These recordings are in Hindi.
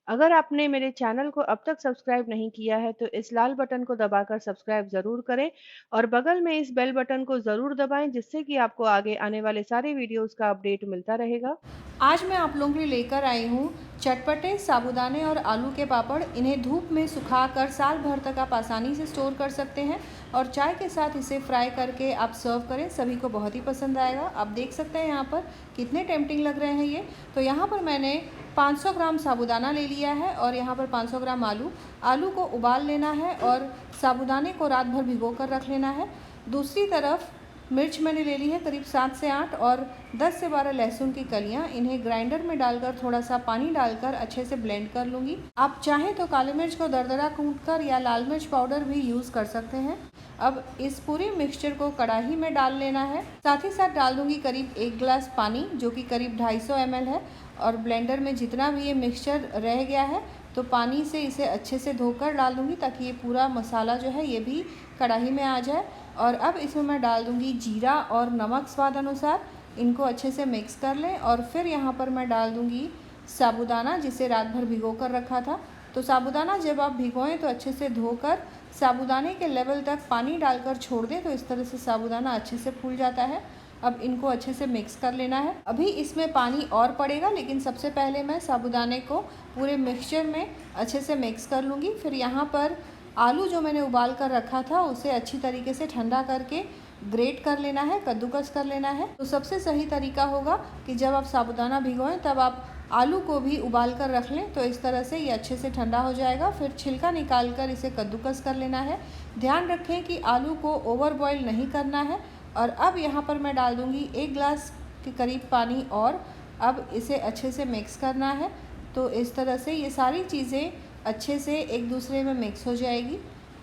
अगर आपने मेरे चैनल को अब तक सब्सक्राइब नहीं किया है तो इस लाल बटन को दबाकर सब्सक्राइब ज़रूर करें और बगल में इस बेल बटन को ज़रूर दबाएं जिससे कि आपको आगे आने वाले सारे वीडियोस का अपडेट मिलता रहेगा। आज मैं आप लोगों के लिए लेकर आई हूँ चटपटे साबूदाने और आलू के पापड़। इन्हें धूप में सुखाकर साल भर तक आप आसानी से स्टोर कर सकते हैं और चाय के साथ इसे फ्राई करके आप सर्व करें, सभी को बहुत ही पसंद आएगा। आप देख सकते हैं यहाँ पर कितने टेम्पटिंग लग रहे हैं ये। तो यहाँ पर मैंने 500 ग्राम साबूदाना ले लिया है और यहाँ पर 500 ग्राम आलू को उबाल लेना है और साबूदाने को रात भर भिगो कर रख लेना है। दूसरी तरफ मिर्च मैंने ले ली है करीब 7 से 8 और 10 से 12 लहसुन की कलियां। इन्हें ग्राइंडर में डालकर थोड़ा सा पानी डालकर अच्छे से ब्लेंड कर लूँगी। आप चाहें तो काली मिर्च को दरदरा कूटकर या लाल मिर्च पाउडर भी यूज़ कर सकते हैं। अब इस पूरे मिक्सचर को कढ़ाई में डाल लेना है। साथ ही साथ डाल दूँगी करीब 1 गिलास पानी जो कि करीब 250 ml है और ब्लेंडर में जितना भी ये मिक्सचर रह गया है तो पानी से इसे अच्छे से धोकर डाल दूँगी ताकि ये पूरा मसाला जो है ये भी कढ़ाई में आ जाए। और अब इसमें मैं डाल दूँगी जीरा और नमक स्वाद अनुसार। इनको अच्छे से मिक्स कर लें और फिर यहाँ पर मैं डाल दूँगी साबूदाना जिसे रात भर भिगो कर रखा था। तो साबूदाना जब आप भिगोएं तो अच्छे से धोकर साबूदाने के लेवल तक पानी डालकर छोड़ दें, तो इस तरह से साबूदाना अच्छे से फूल जाता है। अब इनको अच्छे से मिक्स कर लेना है। अभी इसमें पानी और पड़ेगा लेकिन सबसे पहले मैं साबूदाने को पूरे मिक्सचर में अच्छे से मिक्स कर लूँगी। फिर यहाँ पर आलू जो मैंने उबाल कर रखा था उसे अच्छी तरीके से ठंडा करके ग्रेट कर लेना है, कद्दूकस कर लेना है। तो सबसे सही तरीका होगा कि जब आप साबूदाना भिगोएं तब आप आलू को भी उबाल कर रख लें, तो इस तरह से ये अच्छे से ठंडा हो जाएगा। फिर छिलका निकाल कर इसे कद्दूकस कर लेना है। ध्यान रखें कि आलू को ओवर बॉयल नहीं करना है। और अब यहाँ पर मैं डाल दूँगी 1 गिलास के करीब पानी और अब इसे अच्छे से मिक्स करना है। तो इस तरह से ये सारी चीज़ें अच्छे से एक दूसरे में मिक्स हो जाएगी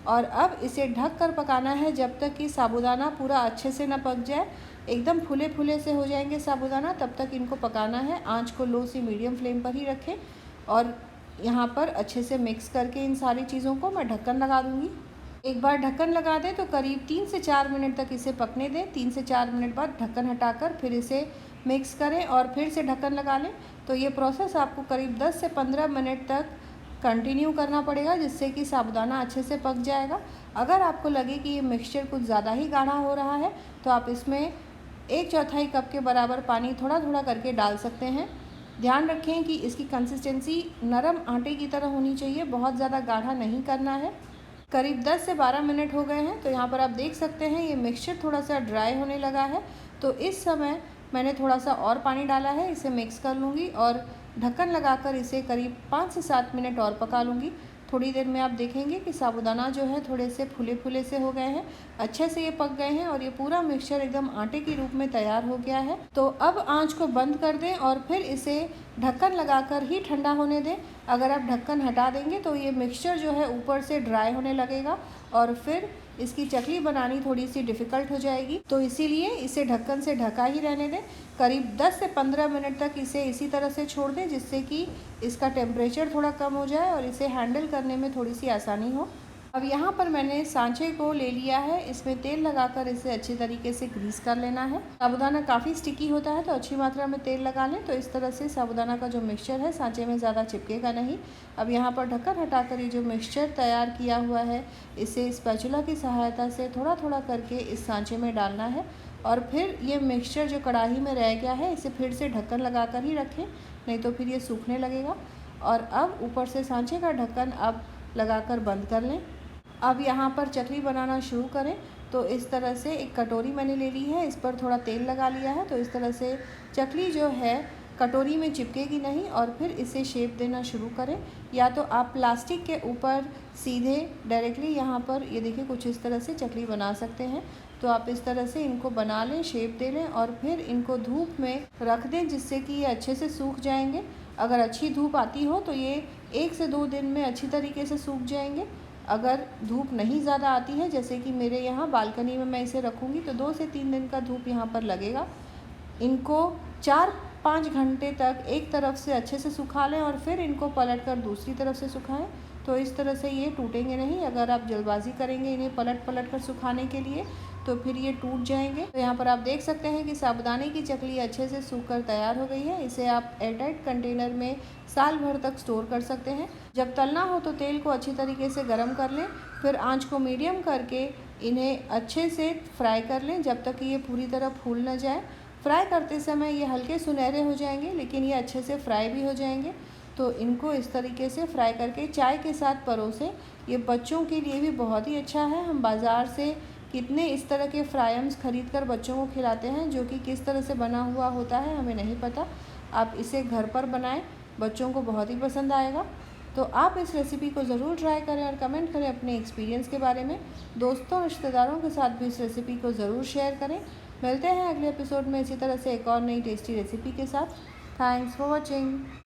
और अब इसे ढक कर पकाना है जब तक कि साबूदाना पूरा अच्छे से ना पक जाए। एकदम फूले फूले से हो जाएंगे साबूदाना, तब तक इनको पकाना है। आंच को लो से मीडियम फ्लेम पर ही रखें और यहाँ पर अच्छे से मिक्स करके इन सारी चीज़ों को मैं ढक्कन लगा दूँगी। एक बार ढक्कन लगा दें तो करीब 3 से 4 मिनट तक इसे पकने दें। 3 से 4 मिनट बाद ढक्कन हटाकर फिर इसे मिक्स करें और फिर से ढक्कन लगा लें। तो ये प्रोसेस आपको करीब 10 से 15 मिनट तक कंटिन्यू करना पड़ेगा जिससे कि साबूदाना अच्छे से पक जाएगा। अगर आपको लगे कि ये मिक्सचर कुछ ज़्यादा ही गाढ़ा हो रहा है तो आप इसमें 1/4 कप के बराबर पानी थोड़ा थोड़ा करके डाल सकते हैं। ध्यान रखें कि इसकी कंसिस्टेंसी नरम आटे की तरह होनी चाहिए, बहुत ज़्यादा गाढ़ा नहीं करना है। करीब 10 से 12 मिनट हो गए हैं। तो यहाँ पर आप देख सकते हैं ये मिक्सचर थोड़ा सा ड्राई होने लगा है। तो इस समय मैंने थोड़ा सा और पानी डाला है, इसे मिक्स कर लूँगी और ढक्कन लगाकर इसे करीब 5 से 7 मिनट और पका लूँगी। थोड़ी देर में आप देखेंगे कि साबूदाना जो है थोड़े से फूले फूले से हो गए हैं, अच्छे से ये पक गए हैं और ये पूरा मिक्सचर एकदम आटे के रूप में तैयार हो गया है। तो अब आंच को बंद कर दें और फिर इसे ढक्कन लगाकर ही ठंडा होने दें। अगर आप ढक्कन हटा देंगे तो ये मिक्सचर जो है ऊपर से ड्राई होने लगेगा और फिर इसकी चकली बनानी थोड़ी सी डिफ़िकल्ट हो जाएगी। तो इसीलिए इसे ढक्कन से ढका ही रहने दें। करीब 10 से 15 मिनट तक इसे इसी तरह से छोड़ दें जिससे कि इसका टेम्परेचर थोड़ा कम हो जाए और इसे हैंडल करने में थोड़ी सी आसानी हो। अब यहाँ पर मैंने सांचे को ले लिया है, इसमें तेल लगाकर इसे अच्छी तरीके से ग्रीस कर लेना है। साबूदाना काफ़ी स्टिकी होता है तो अच्छी मात्रा में तेल लगा लें, तो इस तरह से साबूदाना का जो मिक्सचर है सांचे में ज़्यादा चिपकेगा नहीं। अब यहाँ पर ढक्कन हटाकर ये जो मिक्सचर तैयार किया हुआ है इसे स्पैचुला की सहायता से थोड़ा थोड़ा करके इस सांचे में डालना है और फिर ये मिक्सचर जो कढ़ाई में रह गया है इसे फिर से ढक्कन लगा कर ही रखें, नहीं तो फिर ये सूखने लगेगा। और अब ऊपर से सांचे का ढक्कन अब लगाकर बंद कर लें। अब यहाँ पर चकली बनाना शुरू करें। तो इस तरह से एक कटोरी मैंने ले ली है, इस पर थोड़ा तेल लगा लिया है। तो इस तरह से चकली जो है कटोरी में चिपकेगी नहीं और फिर इसे शेप देना शुरू करें। या तो आप प्लास्टिक के ऊपर सीधे डायरेक्टली यहाँ पर ये देखिए कुछ इस तरह से चकली बना सकते हैं। तो आप इस तरह से इनको बना लें, शेप दे लें और फिर इनको धूप में रख दें जिससे कि ये अच्छे से सूख जाएंगे। अगर अच्छी धूप आती हो तो ये 1 से 2 दिन में अच्छी तरीके से सूख जाएंगे। अगर धूप नहीं ज़्यादा आती है, जैसे कि मेरे यहाँ बालकनी में मैं इसे रखूँगी, तो 2 से 3 दिन का धूप यहाँ पर लगेगा। इनको 4-5 घंटे तक एक तरफ से अच्छे से सुखा लें और फिर इनको पलट कर दूसरी तरफ से सुखाएं। तो इस तरह से ये टूटेंगे नहीं। अगर आप जल्दबाजी करेंगे इन्हें पलट पलट कर सुखाने के लिए तो फिर ये टूट जाएंगे। तो यहाँ पर आप देख सकते हैं कि साबूदाने की चकली अच्छे से सूख कर तैयार हो गई है। इसे आप एयरटाइट कंटेनर में साल भर तक स्टोर कर सकते हैं। जब तलना हो तो तेल को अच्छी तरीके से गर्म कर लें, फिर आंच को मीडियम करके इन्हें अच्छे से फ्राई कर लें जब तक कि ये पूरी तरह फूल न जाए। फ्राई करते समय ये हल्के सुनहरे हो जाएंगे, लेकिन ये अच्छे से फ्राई भी हो जाएंगे। तो इनको इस तरीके से फ्राई करके चाय के साथ परोसें। ये बच्चों के लिए भी बहुत ही अच्छा है। हम बाज़ार से कितने इस तरह के फ्रायम्स खरीद कर बच्चों को खिलाते हैं, जो कि किस तरह से बना हुआ होता है हमें नहीं पता। आप इसे घर पर बनाएं, बच्चों को बहुत ही पसंद आएगा। तो आप इस रेसिपी को ज़रूर ट्राई करें और कमेंट करें अपने एक्सपीरियंस के बारे में। दोस्तों, रिश्तेदारों के साथ भी इस रेसिपी को ज़रूर शेयर करें। मिलते हैं अगले एपिसोड में इसी तरह से एक और नई टेस्टी रेसिपी के साथ। Thanks for watching.